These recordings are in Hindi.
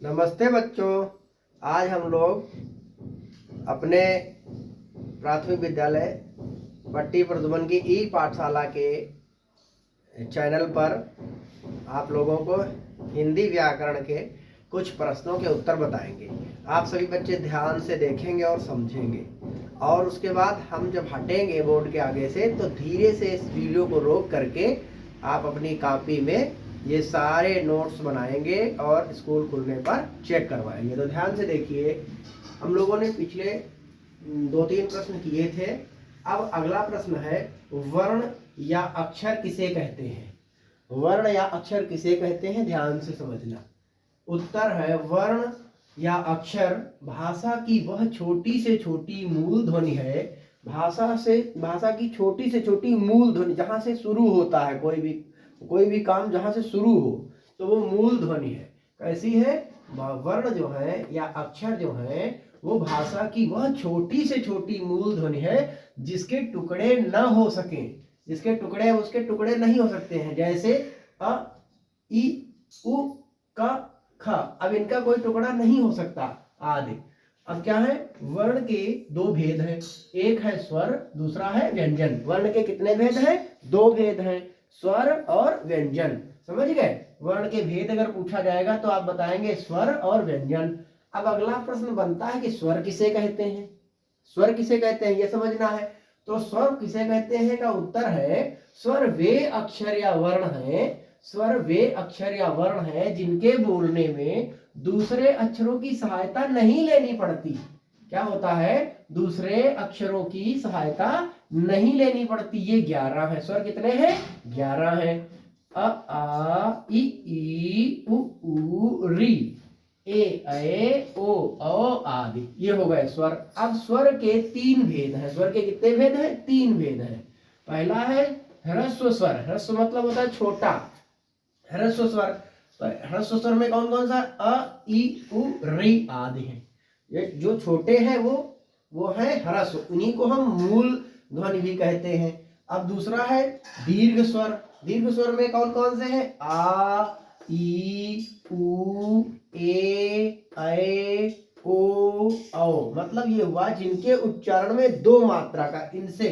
नमस्ते बच्चों। आज हम लोग अपने प्राथमिक विद्यालय पट्टी प्रद्युमन की ई पाठशाला के चैनल पर आप लोगों को हिंदी व्याकरण के कुछ प्रश्नों के उत्तर बताएंगे। आप सभी बच्चे ध्यान से देखेंगे और समझेंगे, और उसके बाद हम जब हटेंगे बोर्ड के आगे से तो धीरे से इस वीडियो को रोक करके आप अपनी कॉपी में ये सारे नोट्स बनाएंगे और स्कूल खुलने पर चेक करवाएंगे। तो ध्यान से देखिए, हम लोगों ने पिछले 2-3 प्रश्न किए थे। अब अगला प्रश्न है, वर्ण या अक्षर किसे कहते हैं? वर्ण या अक्षर किसे कहते हैं, ध्यान से समझना। उत्तर है, वर्ण या अक्षर भाषा की वह छोटी से छोटी मूल ध्वनि है। भाषा की छोटी से छोटी मूल ध्वनि, जहां से शुरू होता है कोई भी काम, जहां से शुरू हो तो वो मूल ध्वनि है। कैसी है? वर्ण जो है या अक्षर जो है वो भाषा की वह छोटी से छोटी मूल ध्वनि है जिसके टुकड़े न हो सके, जिसके टुकड़े उसके टुकड़े नहीं हो सकते हैं। जैसे अ, इ, उ, क, ख, अब इनका कोई टुकड़ा नहीं हो सकता आदि। अब क्या है? वर्ण के दो भेद हैं, एक है स्वर, दूसरा है व्यंजन। वर्ण के कितने भेद हैं? 2 भेद हैं, स्वर और व्यंजन। समझ गए? वर्ण के भेद अगर पूछा जाएगा तो आप बताएंगे स्वर और व्यंजन। अब अगला प्रश्न बनता है कि स्वर किसे कहते हैं? स्वर किसे कहते हैं ये समझना है। तो स्वर किसे कहते हैं का उत्तर है, स्वर वे अक्षर या वर्ण है, स्वर वे अक्षर या वर्ण है जिनके बोलने में दूसरे अक्षरों की सहायता नहीं लेनी पड़ती। क्या होता है? दूसरे अक्षरों की सहायता नहीं लेनी पड़ती। ये 11 है। स्वर कितने हैं? 11 है। अ, आ, ई, उ, री, ए, ओ, आदि, ये हो गए स्वर। अब स्वर के 3 भेद हैं। स्वर के कितने भेद हैं? 3 भेद हैं। पहला है ह्रस्व स्वर। ह्रस्व मतलब होता है छोटा, ह्रस्व स्वर। तो ह्रस्व स्वर में कौन कौन सा? अ, ई, उ, री आदि हैं। ये जो छोटे हैं वो है ह्रस्व, उन्हीं को हम मूल ध्वनि भी कहते हैं। अब दूसरा है दीर्घ स्वर। दीर्घ स्वर में कौन कौन से हैं? आ, ई, उ, ए, ओ, मतलब ये हुआ जिनके उच्चारण में 2 मात्रा का, इनसे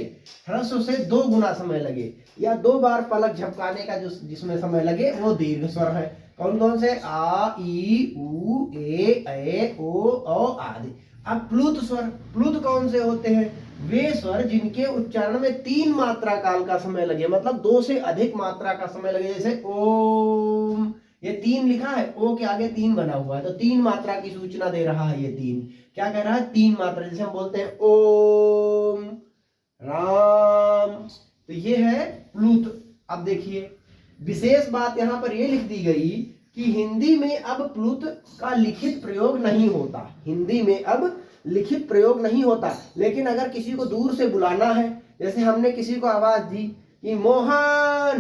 ह्रस्व से 2 गुना समय लगे या 2 बार पलक झपकाने का जिसमें समय लगे वो दीर्घ स्वर है। कौन कौन से? आ, ई, उ, ए, ओ, आदि। अब प्लुत स्वर। प्लुत कौन से होते हैं? वे स्वर जिनके उच्चारण में 3 मात्रा काल का समय लगे, मतलब 2 से अधिक मात्रा का समय लगे। जैसे ओम, ये 3 लिखा है, ओ के आगे 3 बना हुआ है तो 3 मात्रा की सूचना दे रहा है। ये 3 क्या कह रहा है? 3 मात्रा। जैसे हम बोलते हैं ओम राम, तो ये है प्लुत। अब देखिए, विशेष बात यहां पर ये लिख दी गई कि हिंदी में अब प्लुत का लिखित प्रयोग नहीं होता। हिंदी में अब लिखित प्रयोग नहीं होता, लेकिन अगर किसी को दूर से बुलाना है, जैसे हमने किसी को आवाज दी कि मोहन,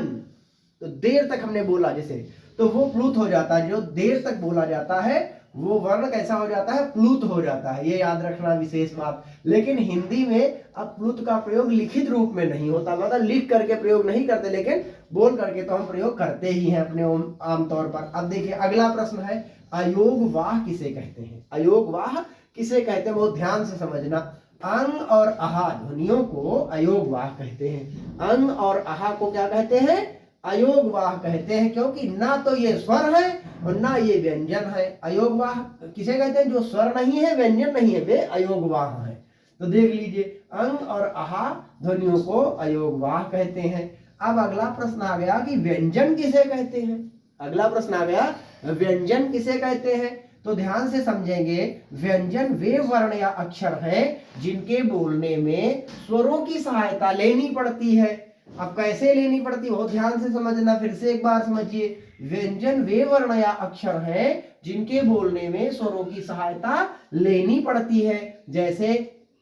तो देर तक हमने बोला जैसे, तो वो प्लुत हो जाता है। जो देर तक बोला जाता है वो वर्ण कैसा हो जाता है? प्लुत हो जाता है। ये याद रखना विशेष बात। लेकिन हिंदी में अब प्लुत का प्रयोग लिखित रूप में नहीं होता, मतलब लिख करके प्रयोग नहीं करते, लेकिन बोल करके तो हम प्रयोग करते ही हैं अपने आमतौर पर। अब देखिए अगला प्रश्न है, अयोगवाह किसे कहते हैं? अयोगवाह किसे कहते हैं? बहुत ध्यान से समझना। अंग और आहा ध्वनियों को अयोगवाह कहते हैं। अंग और आहा को क्या कहते हैं? अयोगवाह कहते हैं, क्योंकि ना तो ये स्वर है और ना ये व्यंजन है। अयोगवाह किसे कहते हैं? जो स्वर नहीं है, व्यंजन नहीं है, वे अयोगवाह है। तो देख लीजिए, अंग और आहा ध्वनियों को अयोगवाह कहते हैं। अब अगला प्रश्न आ गया कि व्यंजन किसे कहते हैं? अगला प्रश्न आ गया, व्यंजन किसे कहते हैं? तो ध्यान से समझेंगे। व्यंजन वे वर्ण या अक्षर हैं जिनके बोलने में स्वरों की सहायता लेनी पड़ती है। अब कैसे लेनी पड़ती है बहुत ध्यान से समझना। फिर से एक बार समझिए, व्यंजन वे वर्ण या अक्षर हैं जिनके बोलने में स्वरों की सहायता लेनी पड़ती है। जैसे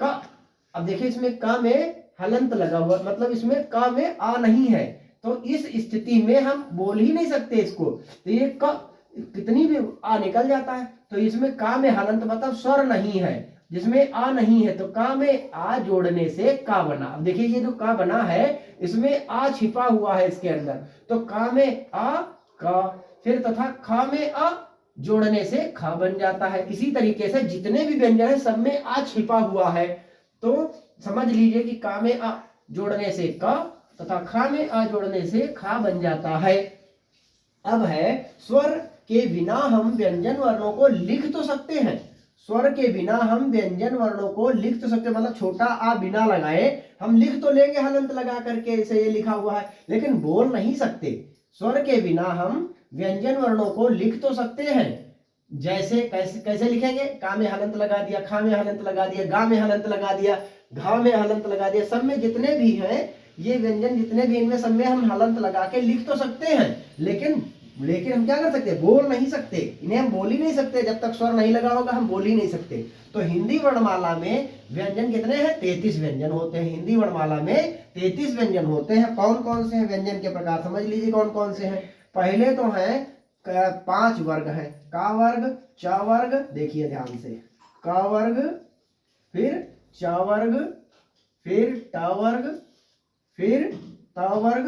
क। अब देखिए इसमें क में हलंत लगा हुआ, मतलब इसमें क में आ नहीं है, तो इस स्थिति में हम बोल ही नहीं सकते इसको। तो ये क कितनी भी आ निकल जाता है, तो इसमें का में हलंत मतलब स्वर नहीं है, जिसमें आ नहीं है, तो का में आ जोड़ने से का बना। अब देखिए ये जो का बना है इसमें आ छिपा हुआ है इसके अंदर, तो का में आ का, फिर तथा खा में आ जोड़ने से ख बन जाता है। इसी तरीके से जितने भी व्यंजन है सब में आ छिपा हुआ है, तो समझ लीजिए कि का में आ जोड़ने से क तथा खा में आ जोड़ने से खा बन जाता है। अब है स्वर के बिना हम व्यंजन वर्णों को लिख तो सकते हैं, स्वर के बिना हम व्यंजन वर्णों को लिख तो सकते, मतलब छोटा आ बिना लगाए हम लिख तो लेंगे हलंत लगा करके, ऐसे ये लिखा हुआ है, लेकिन बोल नहीं सकते। स्वर के बिना हम व्यंजन वर्णों को लिख तो सकते हैं। जैसे कैसे कैसे लिखेंगे, का में हलंत लगा दिया, खा में हलंत लगा दिया, गा में हलंत लगा दिया, घा में हलंत लगा दिया, सब में जितने भी हैं ये व्यंजन जितने भी इनमें सब में हम हलंत लगा के लिख तो सकते हैं, लेकिन हम क्या कर सकते, बोल नहीं सकते, इन्हें हम बोल ही नहीं सकते, जब तक स्वर नहीं लगा होगा हम बोल ही नहीं सकते। तो हिंदी वर्णमाला में व्यंजन कितने हैं, 33 व्यंजन होते हैं। हिंदी वर्णमाला में 33 व्यंजन होते हैं। कौन कौन से हैं व्यंजन के प्रकार, समझ लीजिए कौन कौन से हैं। पहले तो हैं 5 वर्ग हैं, का वर्ग, च वर्ग, देखिए ध्यान से, का वर्ग, फिर च वर्ग, फिर ट वर्ग, फिर त वर्ग,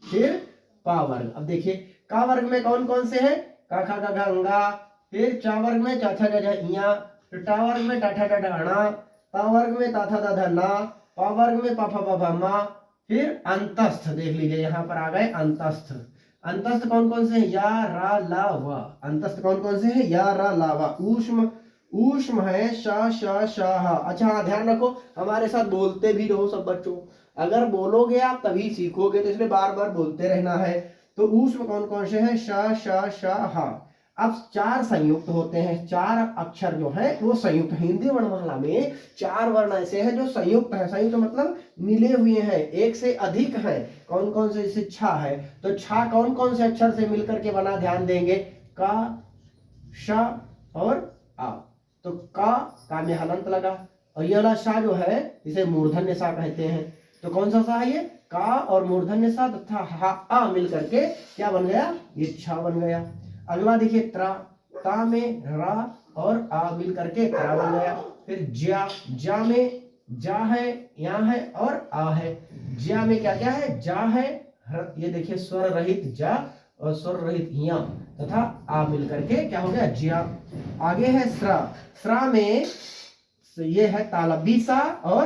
फिर पा वर्ग। अब देखिए का वर्ग में कौन कौन से हैं, का खा गा घा अंगा, फिर चा वर्ग में चा छा जा जा इया, फिर टा वर्ग में टा ठा डा ढा अणा, ता वर्ग में ता था दा धा ना, पा वर्ग में पा फा बा भा मा, फिर अंतस्थ, देख लीजिए यहाँ पर आ गए अंतस्थ। अंतस्थ कौन कौन से हैं, या रा ला वा, अंतस्थ कौन कौन से हैं, या रा ला वा। ऊष्म, ऊष्म है श श श ह। अच्छा हाँ, ध्यान रखो, हमारे साथ बोलते भी रहो सब बच्चों, अगर बोलोगे आप तभी सीखोगे, तो इसलिए बार बार बोलते रहना है। तो ऊष्म कौन कौन से हैं, श श श ह। अब 4 संयुक्त होते हैं, 4 अक्षर जो है वो संयुक्त। हिंदी वर्णमाला में 4 वर्ण ऐसे हैं जो संयुक्त है, संयुक्त मतलब मिले हुए हैं, एक से अधिक है। कौन कौन से, जैसे छा है, तो छा कौन कौन से अक्षर से मिलकर के बना, ध्यान देंगे, का, श और आ। तो का में हलंत लगा, और ये वाला शा जो है इसे मूर्धन्य सा कहते हैं। तो कौन सा सा है ये, का और मूर्धन्य सा तथा हा आ मिल करके क्या बन गया, ये छा बन गया। अगला देखिए त्रा, ता में रा और आ मिल करके त्रा बन गया। फिर ज्या, जा में जा है, या है और आ है। ज्या में क्या क्या है, जा है, ये देखिए स्वर रहित जा और स्वर रहित या तथा आ मिल करके क्या हो गया, ज्या। आगे है स्रा, स्रा में ये है तालब्बी सा, और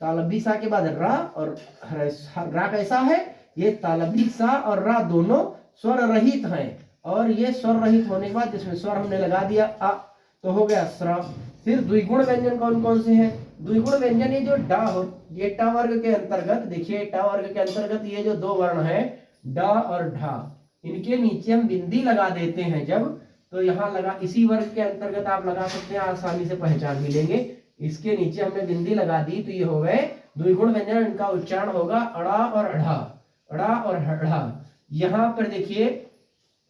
तालब्बी सा के बाद रा, और रा कैसा है, ये तालब्बी सा और रा दोनों स्वर रहित हैं, और ये स्वर रहित होने के बाद जिसमें स्वर हमने लगा दिया आ, तो हो गया स्र। फिर द्विगुण व्यंजन कौन कौन से हैं, द्विगुण व्यंजन ये जो डा हो, ये टा वर्ग के अंतर्गत, देखिए टा वर्ग के अंतर्गत ये जो 2 वर्ण है डा और ढा, इनके नीचे हम बिंदी लगा देते हैं जब, तो यहाँ लगा, इसी वर्ग के अंतर्गत आप लगा सकते हैं, आसानी से पहचान भी लेंगे। इसके नीचे हमने बिंदी लगा दी तो ये हो गए द्विगुण व्यंजन। इनका उच्चारण होगा अड़ा और अढ़ा, अड़ा और अढ़ा। यहाँ पर देखिए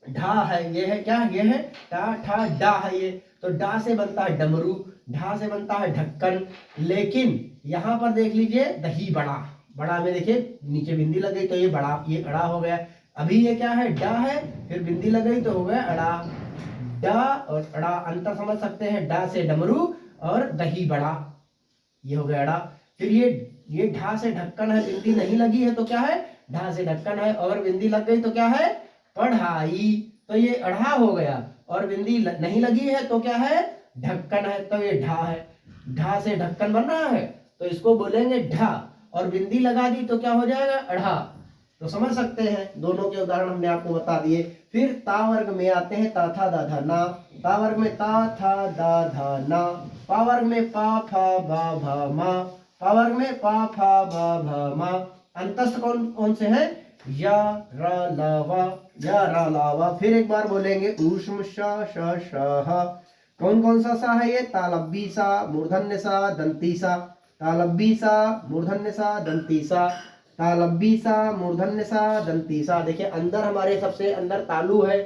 ढा है, ये है क्या, ये है टा ठा डा है ये, तो डा से बनता है डमरू, ढा से बनता है ढक्कन। लेकिन यहाँ पर देख लीजिए दही बड़ा, बड़ा में देखिए नीचे बिंदी लग गई तो ये बड़ा, ये अड़ा हो गया। अभी ये क्या है, डा है, फिर बिंदी लग गई तो हो गया अड़ा। डा और अड़ा अंतर समझ सकते हैं, डा से डमरू और दही बड़ा, ये हो गया अड़ा। फिर ये ढा से ढक्कन है, बिंदी नहीं लगी है तो क्या है, ढा से ढक्कन है, और बिंदी लग गई तो क्या है, पढ़ाई, तो ये अढ़ा हो गया। और बिंदी नहीं लगी है तो क्या है, ढक्कन है, तो ये ढा है। ढा से ढक्कन बन रहा है तो इसको बोलेंगे ढा, और बिंदी लगा दी तो क्या हो जाएगा, अढ़ा। तो समझ सकते हैं, दोनों के उदाहरण हमने आपको बता दिए। फिर ता वर्ग में आते हैं, ता था दा धा ना, ता वर्ग में ता था दा धा ना, पा वर्ग में पा फा बा भा मा, पा वर्ग में पा फा बा भा मा। अंतस्थ कौन कौन से हैं, या रा ला वा, या रा ला वा। फिर एक बार बोलेंगे ऊष्म श श श ह। कौन कौन सा है ये, तालब्बी सा, मूर्धन्य सा, दंती सा, तालब्बी सा, मूर्धन्य सा, दंती सा, तालब्बी सा, मूर्धन्य सा, दंती सा। देखिए अंदर हमारे सबसे अंदर तालु है,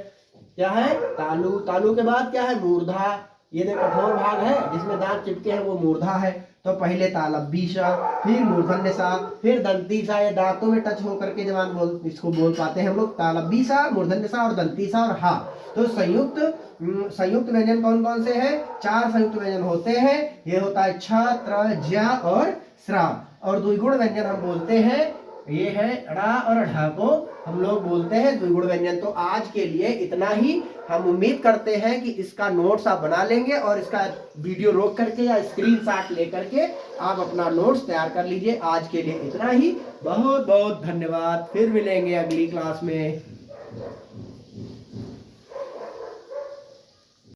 क्या है, तालु। तालु के बाद क्या है, मूर्धा, ये जो कठोर भाग है जिसमें दांत चिपके हैं वो मूर्धा है। तो पहले तालब्बी सा, फिर मूर्धन्य सा, फिर दंती सा, ये दांतों में टच होकर के जवान इसको बोल पाते हैं हम लोग, तालब्बी सा, मूर्धन्य सा और दंती सा और हा। तो संयुक्त व्यंजन कौन कौन से हैं, 4 संयुक्त व्यंजन होते हैं। ये होता है छ, त्र, ज्या और स्रा। और द्विगुण व्यंजन हम बोलते हैं ये है ड़ा और ढा को हम लोग बोलते हैं द्विगुण व्यंजन। तो आज के लिए इतना ही। हम उम्मीद करते हैं कि इसका नोट्स आप बना लेंगे और इसका वीडियो रोक करके या स्क्रीनशॉट लेकर के आप अपना नोट्स तैयार कर लीजिए। आज के लिए इतना ही। बहुत बहुत धन्यवाद। फिर मिलेंगे अगली क्लास में।